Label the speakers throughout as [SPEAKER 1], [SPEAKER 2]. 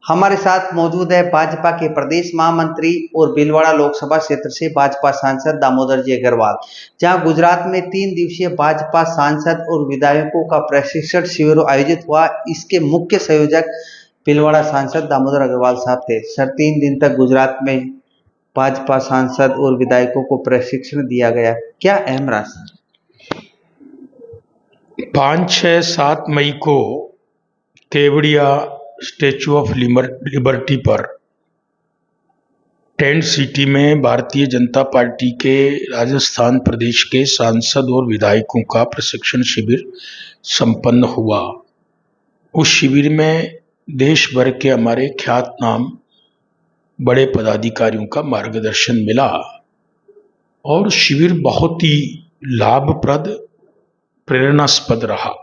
[SPEAKER 1] हमारे साथ मौजूद है भाजपा के प्रदेश महामंत्री और भीलवाड़ा लोकसभा क्षेत्र से भाजपा सांसद दामोदर जी अग्रवाल। जहां गुजरात में 3 दिवसीय भाजपा सांसद और विधायकों का प्रशिक्षण शिविर आयोजित हुआ। इसके मुख्य संयोजक भीलवाड़ा सांसद दामोदर अग्रवाल साहब थे। सर, 3 दिन तक गुजरात में भाजपा सांसद और विधायकों को प्रशिक्षण दिया गया, क्या अहम रहा?
[SPEAKER 2] 5, 6, 7 मई को केवड़िया स्टैचू ऑफ लिबर्टी पर टेंट सिटी में भारतीय जनता पार्टी के राजस्थान प्रदेश के सांसद और विधायकों का प्रशिक्षण शिविर संपन्न हुआ। उस शिविर में देश भर के हमारे ख्यातनाम बड़े पदाधिकारियों का मार्गदर्शन मिला और शिविर बहुत ही लाभप्रद, प्रेरणास्पद रहा।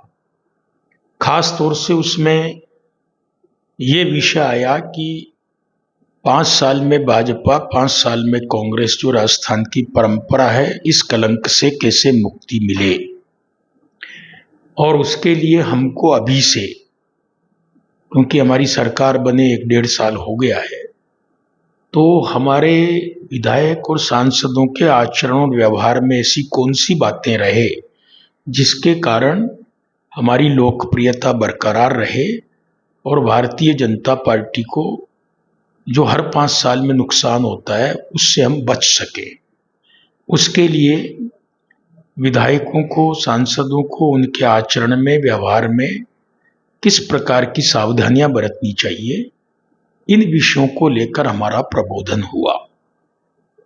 [SPEAKER 2] खास तौर से उसमें ये विषय आया कि 5 साल में भाजपा, 5 साल में कांग्रेस, जो राजस्थान की परंपरा है, इस कलंक से कैसे मुक्ति मिले और उसके लिए हमको अभी से, क्योंकि हमारी सरकार बने 1-1.5 साल हो गया है, तो हमारे विधायक और सांसदों के आचरण और व्यवहार में ऐसी कौन सी बातें रहे जिसके कारण हमारी लोकप्रियता बरकरार रहे और भारतीय जनता पार्टी को जो हर 5 साल में नुकसान होता है उससे हम बच सके। उसके लिए विधायकों को, सांसदों को उनके आचरण में, व्यवहार में किस प्रकार की सावधानियां बरतनी चाहिए, इन विषयों को लेकर हमारा प्रबोधन हुआ।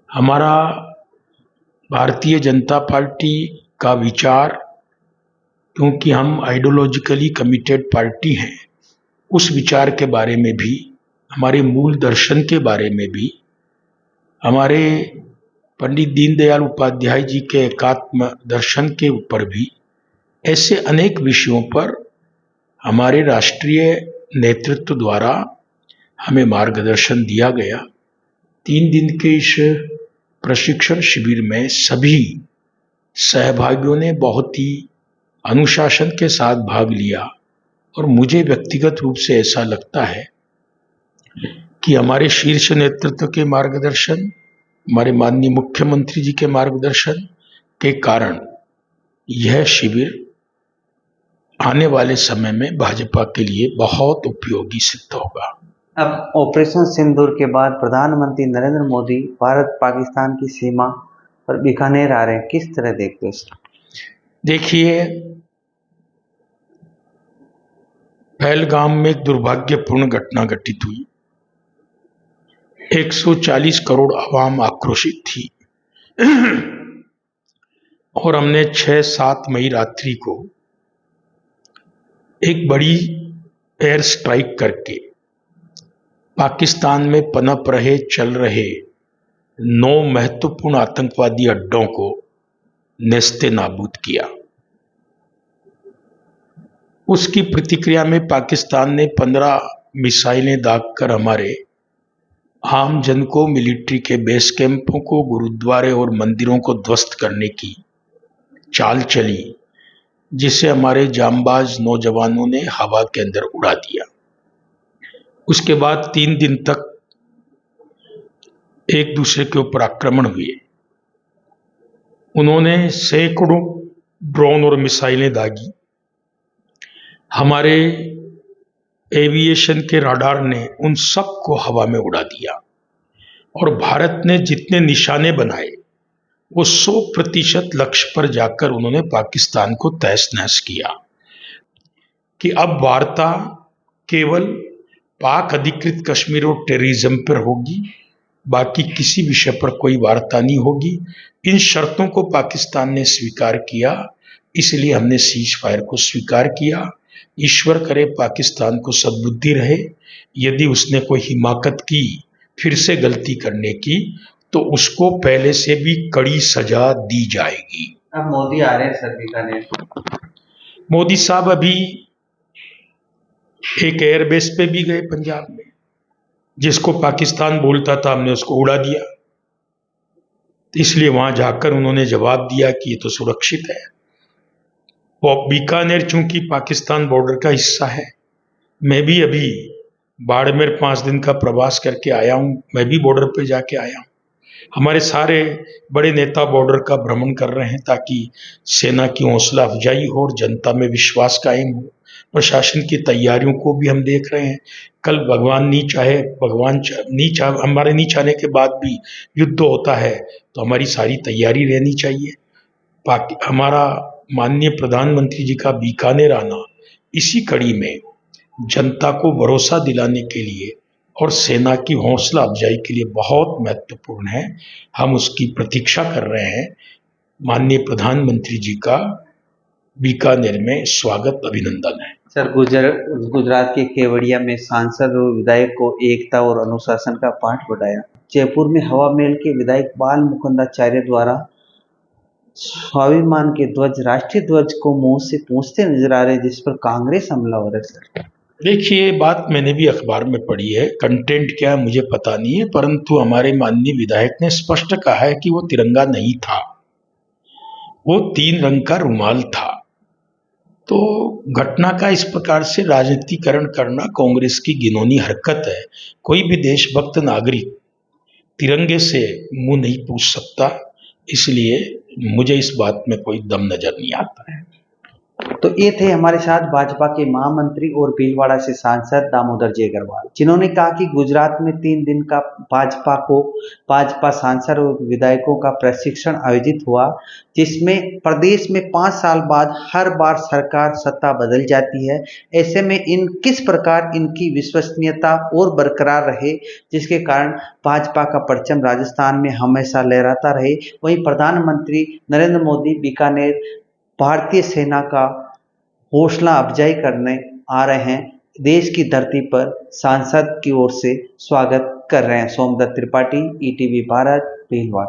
[SPEAKER 2] हमारा भारतीय जनता पार्टी का विचार, क्योंकि हम आइडियोलॉजिकली कमिटेड पार्टी हैं, उस विचार के बारे में भी, हमारे मूल दर्शन के बारे में भी, हमारे पंडित दीनदयाल उपाध्याय जी के एकात्म दर्शन के ऊपर भी, ऐसे अनेक विषयों पर हमारे राष्ट्रीय नेतृत्व द्वारा हमें मार्गदर्शन दिया गया। 3 दिन के इस प्रशिक्षण शिविर में सभी सहभागियों ने बहुत ही अनुशासन के साथ भाग लिया और मुझे व्यक्तिगत रूप से ऐसा लगता है कि हमारे शीर्ष नेतृत्व के मार्गदर्शन, हमारे माननीय मुख्यमंत्री जी के मार्गदर्शन के कारण यह शिविर आने वाले समय में भाजपा के लिए बहुत उपयोगी सिद्ध होगा।
[SPEAKER 1] अब ऑपरेशन सिंदूर के बाद प्रधानमंत्री नरेंद्र मोदी भारत पाकिस्तान की सीमा पर बीकानेर आ रहे हैं, किस तरह देखते हो?
[SPEAKER 2] देखिए, पहलगाम में एक दुर्भाग्यपूर्ण घटना घटित हुई। 140 करोड़ आवाम आक्रोशित थी और हमने 6-7 मई रात्रि को एक बड़ी एयर स्ट्राइक करके पाकिस्तान में पनप रहे, चल रहे 9 महत्वपूर्ण आतंकवादी अड्डों को नेस्ते नाबूद किया। उसकी प्रतिक्रिया में पाकिस्तान ने 15 मिसाइलें दागकर हमारे आम जन को, मिलिट्री के बेस कैंपों को, गुरुद्वारे और मंदिरों को ध्वस्त करने की चाल चली, जिसे हमारे जांबाज नौजवानों ने हवा के अंदर उड़ा दिया। उसके बाद 3 दिन तक एक दूसरे के ऊपर आक्रमण हुए। उन्होंने सैकड़ों ड्रोन और मिसाइलें दागी। हमारे एविएशन के राडार ने उन सब को हवा में उड़ा दिया और भारत ने जितने निशाने बनाए वो 100% लक्ष्य पर जाकर उन्होंने पाकिस्तान को तहस नहस किया कि अब वार्ता केवल पाक अधिकृत कश्मीर और टेररिज्म पर होगी, बाकी किसी विषय पर कोई वार्ता नहीं होगी। इन शर्तों को पाकिस्तान ने स्वीकार किया, इसलिए हमने सीज फायर को स्वीकार किया। ईश्वर करे पाकिस्तान को सद्बुद्धि रहे, यदि उसने कोई हिमाकत की फिर से गलती करने की तो उसको पहले से भी कड़ी सजा दी जाएगी।
[SPEAKER 1] अब मोदी आ रहे हैं सर बीकानेर।
[SPEAKER 2] मोदी साहब अभी एक एयरबेस पे भी गए पंजाब में, जिसको पाकिस्तान बोलता था, हमने उसको उड़ा दिया। इसलिए वहां जाकर उन्होंने जवाब दिया कि ये तो सुरक्षित है। वो बीकानेर चूंकि पाकिस्तान बॉर्डर का हिस्सा है, मैं भी अभी बाड़मेर 5 दिन का प्रवास करके आया हूँ, मैं भी बॉर्डर पे जाके आया हूँ। हमारे सारे बड़े नेता बॉर्डर का भ्रमण कर रहे हैं ताकि सेना की हौसला अफजाई हो और जनता में विश्वास कायम हो। प्रशासन की तैयारियों को भी हम देख रहे हैं। कल भगवान नहीं चाहे, हमारे नहीं चाहने के बाद भी युद्ध होता है तो हमारी सारी तैयारी रहनी चाहिए। हमारा माननीय प्रधानमंत्री जी का बीकानेर आना इसी कड़ी में जनता को भरोसा दिलाने के लिए और सेना की हौसला अफजाई के लिए बहुत महत्वपूर्ण है। हम उसकी प्रतीक्षा कर रहे हैं। माननीय प्रधानमंत्री जी का बीकानेर में स्वागत, अभिनंदन है।
[SPEAKER 1] सर, गुजरात के केवड़िया में सांसद और विधायक को एकता और अनुशासन का पाठ पढ़ाया। जयपुर में हवा महल के विधायक बाल मुकुंदाचार्य द्वारा स्वाभिमान के ध्वज, राष्ट्रीय ध्वज को मुंह से पूछते नजर आ रहे, जिस पर कांग्रेस हमला हो रहा है। सर
[SPEAKER 2] देखिए, बात मैंने भी अखबार में पढ़ी है, कंटेंट क्या है मुझे पता नहीं है, परंतु हमारे माननीय विधायक ने स्पष्ट कहा है कि वो तिरंगा नहीं था, वो 3 रंग का रुमाल था। तो घटना का इस प्रकार से राजनीतिकरण करना कांग्रेस की घिनौनी हरकत है। कोई भी देशभक्त नागरिक तिरंगे से मुंह नहीं पूछ सकता, इसलिए मुझे इस बात में कोई दम नजर नहीं आता है।
[SPEAKER 1] तो ये थे हमारे साथ भाजपा के महामंत्री और भीलवाड़ा से सांसद दामोदर जी अग्रवाल, जिन्होंने कहा कि गुजरात में 3 दिन का भाजपा सांसद और विधायकों का प्रशिक्षण आयोजित हुआ, जिसमें प्रदेश में 5 साल बाद हर बार सरकार सत्ता बदल जाती है। ऐसे में किस प्रकार इनकी विश्वसनीयता और बरकरार रहे, जिसके कारण भाजपा का परचम राजस्थान में हमेशा लहराता रहे। वहीं प्रधानमंत्री नरेंद्र मोदी बीकानेर भारतीय सेना का हौसला अफजाई करने आ रहे हैं। देश की धरती पर सांसद की ओर से स्वागत कर रहे हैं। सोमदत्त त्रिपाठी, ईटीवी भारत, भीलवाड़ा।